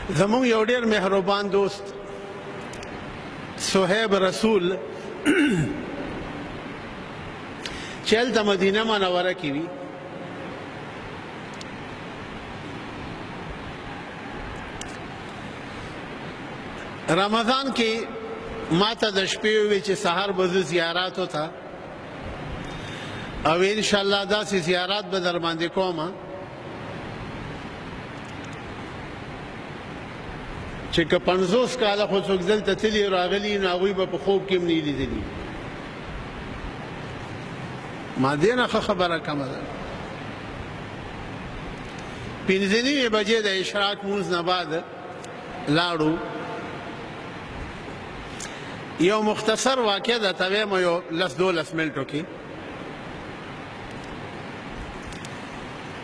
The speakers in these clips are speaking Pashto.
زمون یو ډیر مهربان دوست صہیب رسول چې هلته مدینه منوره کې وي رمضان کې ما ته د شپې ووی چې سحر به زه زیاراتو ته او انشاءالله داسې زیارات به در باندې کومه چې که 50 کاله خو څوک دلته تلي راغلي نو هغوی به په خوب کې هم نه لیدلي ما دې نه ښه خبره کمه ده 5:30 بجې د اشراق لمونځ نه بعد لاړو یو مختصر واقع ده ته وایم یو 10-12 منټو کې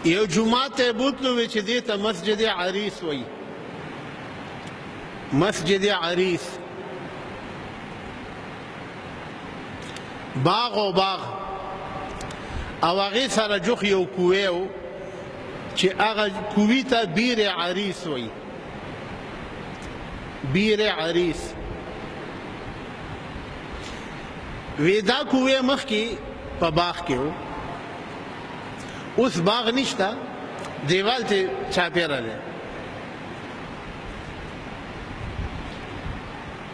یو جمعه ته بوتلو چې دې ته مسجد عریس وایي مسجد عریس باغ او باغ او هغې سره جوخ یو کوی و چې هغه کوی ته بیر عریس وایي بیر عریس وی دا کوی مخکې په باغ کې و اوس باغ نشته دیوال ته چاپیره دی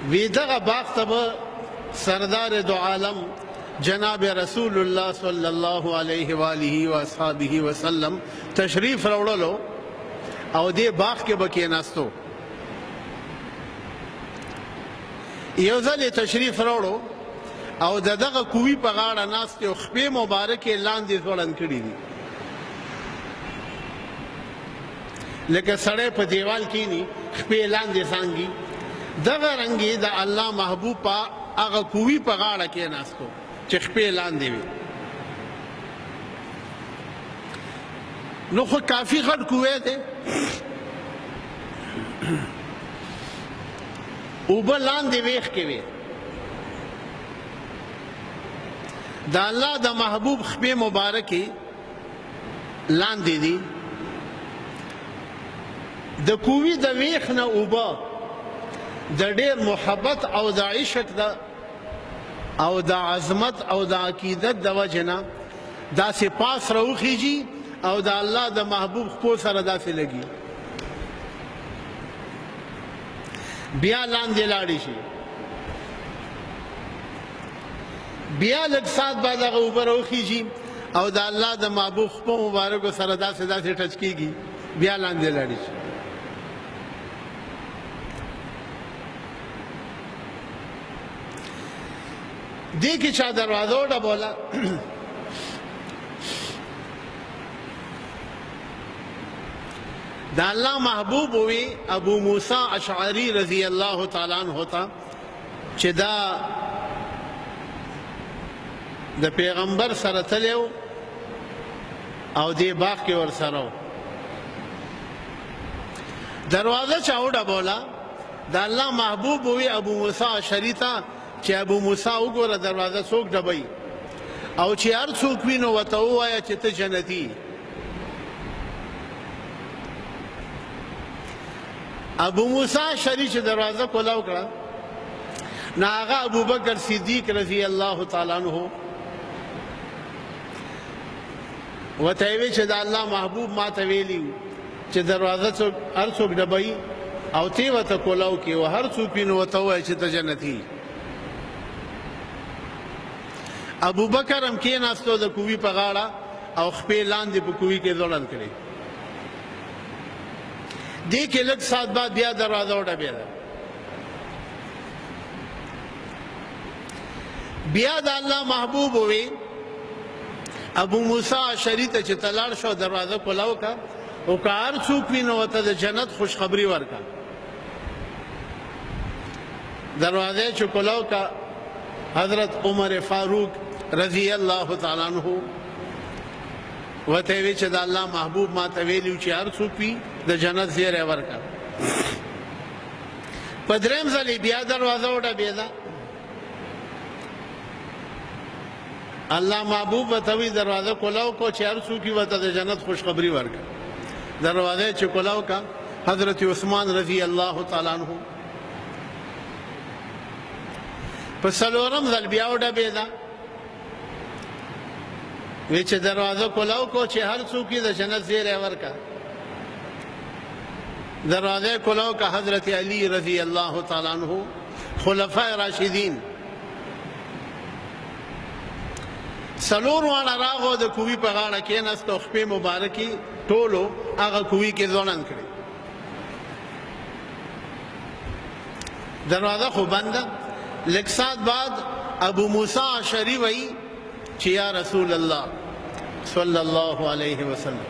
وی دغه باغ ته به سردار دو عالم جناب رسول الله صلی الله علیه و آله و اصحابه وسلم تشریف راوړلو او دې باغ کې به کېناستو یو ځل یې تشریف راوړو او د دغه کوی په غاړه ناست او خپې مبارکې لاندې ځوړند کړي دي لکه سړی په دیوال کېني خپې لاندې څانګي دغه رنګې د الله محبوب په هغه کوی په غاړه کېناستو چې خپې لاندې وي نو خو کافي غټ کوی دی اوبه لاندې ویښ کې وي د الله د محبوب خپې مبارکې لاندې دي د کوی د ویښ نه اوبه د ډېر محبت او د عشق او د عظمت او د عقیدت د وجې نه داسې پاس راوخیږي او د الله د محبوب خپو سره داسې لګي بیا لاندې لاړې شي بیا لږ ساعت بعد هغه اوبه راوخیږي او د الله د محبوب خپو مبارکو سره داسې ټچ کېږي بیا لاندې لاړې شي دې کې چا دروازه وډبوله د الله محبوب وي ابو موسی اشعری رضی الله تعالی عنہ ته چې دا د پیغمبر سره تللی او دې باغ کې ورسره و دروازه چا وډبوله د الله محبوب وي ابو موسی اشعری ته چې ابو موسی وګوره دروازه څوک ډبوي او چې هر څوک وي نو ورته ووایه چې ته جنتي ابو موسی اشعری چې دروازه کولاو کړه نو هغه ابوبکر صدیق رضی الله تعالی عنہ ورته یې وی چې د الله محبوب ما ته ویلي چې دروازه هر څوک ډبوي او تی ورته کولاو کې او هر څوک وي نو ورته ووایه چې ته جنتي ابو بکر هم کېناستو د کوی په غاړه او خپې لاندې په کوی کې ځوړند کړي دې کې لږ ساعت بعد بیا دروازه وډبېده بیا د الله محبوب وي ابو موسی اشعری ته چې ته لاړ شو دروازه کولاو کا او که هر څوک وي نو ورته د جنت خوشخبري ورکړه دروازه چې کولاو کا حضرت عمر فاروق رضی الله تعالی عنہ ورته وی چې د الله محبوب ما ته ویلي چې هر څوک وي د جنت زیری ورکړه په درېیم ځل بیا دروازه وډبېده الله محبوب ورته وی دروازه کولاو کو چې هر څوک وي ورته د جنت خوشخبري ورکړه دروازه چې کولاو کا حضرت عثمان رضی اللہ تعالیٰ عنہ په څلورم ځل بیا وډبېده وی چې دروازه کولاو کو چې هر څوک یې د جنت زیری ورکړه دروازه کولاو کا حضرت علی رضی اللہ تعالیٰ عنہ خلفاء راشدین څلور واړه راغو د کوهي په غاړه کېناست او خپې مبارکي ټولو هغه کوهي کې ځوړند کړې دروازه خو بنده لږ ساعت بعد ابو موسی اشعری وایي چې یا رسول الله صلی الله علیه وسلم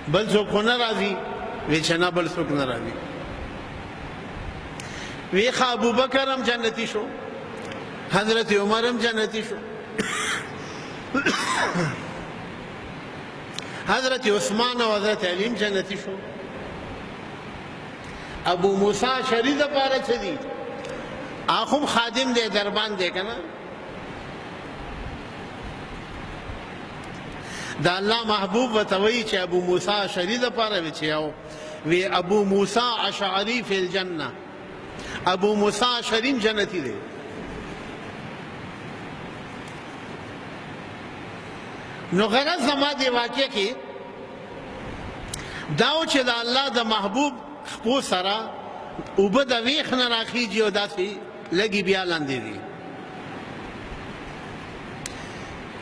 بل څوک نه راځي وی چې نه بل څوک نه راځي وی خا ابو بکر هم جنتی شو حضرت عمر هم جنتی شو حضرت عثمان او حضرت علی هم جنتی شو ابو موسی اشعری د پاره څه دي اخم خادم دے دربان دے کنا دا اللہ محبوب وتوئی چھ ابو موسی اشعری دا پارا وچھیاو وی ابو موسی اشعری فی الجنہ ابو موسی اشعری جنتی دے نو غرض زما دی واقع کی داو چھ دا اللہ دا محبوب خپو سرا اوبه د ویخ نه راخیږي او داسې لګي بیا لاندې دي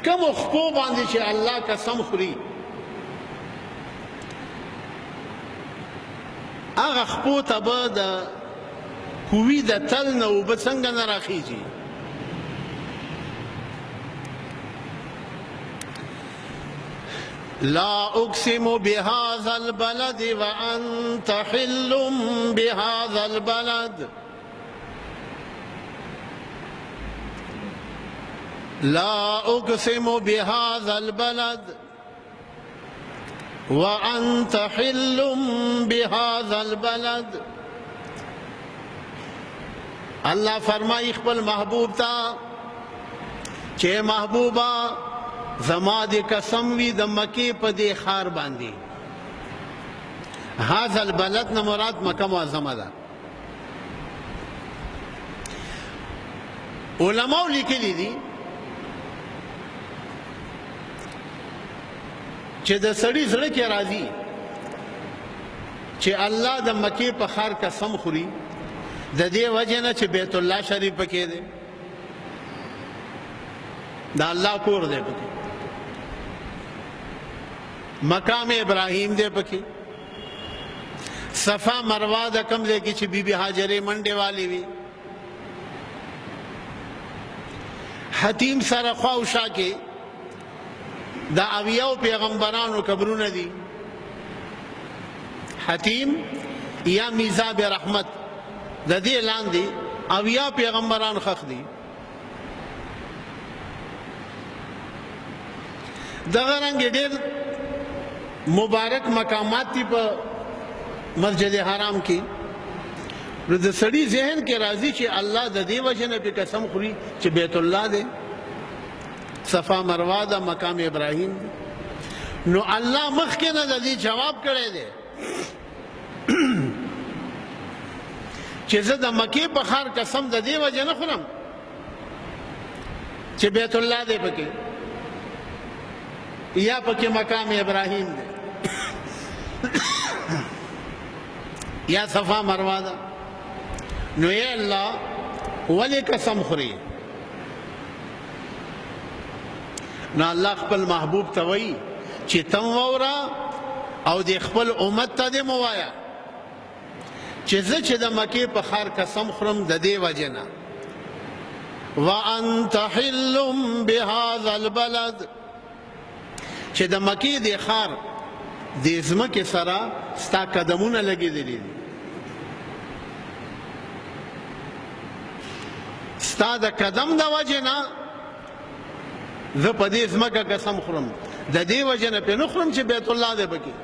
کومو خپو باندې چې الله قسم خوري هغه خپو ته به د کووي د تل نه اوبه څنګه نه راخیږي لا أقسم بهذا البلد وأنت حل بهذا البلد لا أقسم بهذا البلد وأنت حل بهذا البلد اللہ فرمائی خپل محبوب تا چه محبوبا زما د قسم وی د مکې په دې خار باندې هاذا البلد نه مراد مکه معظمه ده علماء لیکلي دي چې د سړي زړه کې راځي چې الله د مکې په خار قسم خوري د دې وجه نه چې بیت الله شریف پکې دی دا الله کور دی پکې مقام ابراہیم دے پکی صفا مروہ دا کم دے کی چھ بی بی حاجرے منڈے والی وی حتیم سر خواوشا کے دا اویاو پیغمبرانو قبرون دی حتیم یا میزاب رحمت دا دی اعلان دی اویا پیغمبران خخ دی دا غرنگ دیر مبارک مقامات تی پا مسجد حرام کی نو د سړي ذهن کې راځي چې الله د دې وجه نه په قسم خوري چې بیت الله دی صفا مروه دا مقام ابراهیم دی نو الله مخکې نه د دې جواب کړی دی چې زه د مکې په ښار قسم د دې وجه نه خورم چې بیت الله دی پکې یا پکې مقام ابراهیم دی یا صفا مروه ده نو یا الله ولی قسم خوري نو الله خپل محبوب ته وایي چې تم وورا او د خپل امت ته دې موایا چې زه چې د مکې په ښار قسم خورم د دې وجې نه وانت حل بهذا البلد چې د مکې د ښار د ځمکې سره ستا قدمونه لګېدلي دي ستا د قدم د وجې نه زه په دې ځمکه قسم خورم د دې وجې نه پې نه خورم چې بیت الله دی پکې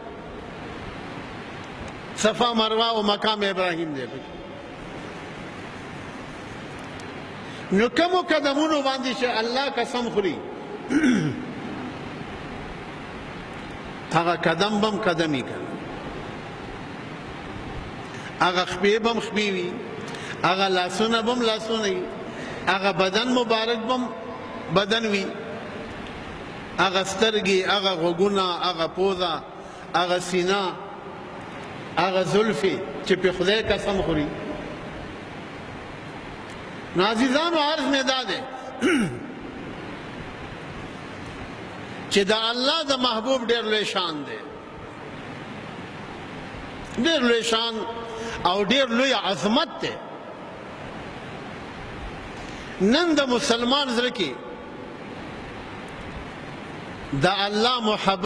صفا مروه او مقام ابراهیم دی پکې نو کومو قدمونو باندې چې الله قسم خوري هغه قدم بم قدمی کنه هغه خپې بم خپې وي، هغه لاسونه بم لاسونه وي، هغه بدن مبارک بم بدن وي، هغه سترګې، هغه غوږونه، هغه پوزه، هغه سینه، هغه زلفې چې په خدای قسم خوري. نو عزیزانو عرض مې دا دی چې د الله د محبوب ډېر لوی شان دی، ډېر لوی شان او ډېر لوی عظمت دی. نن د مسلمان زړه کې د الله محبت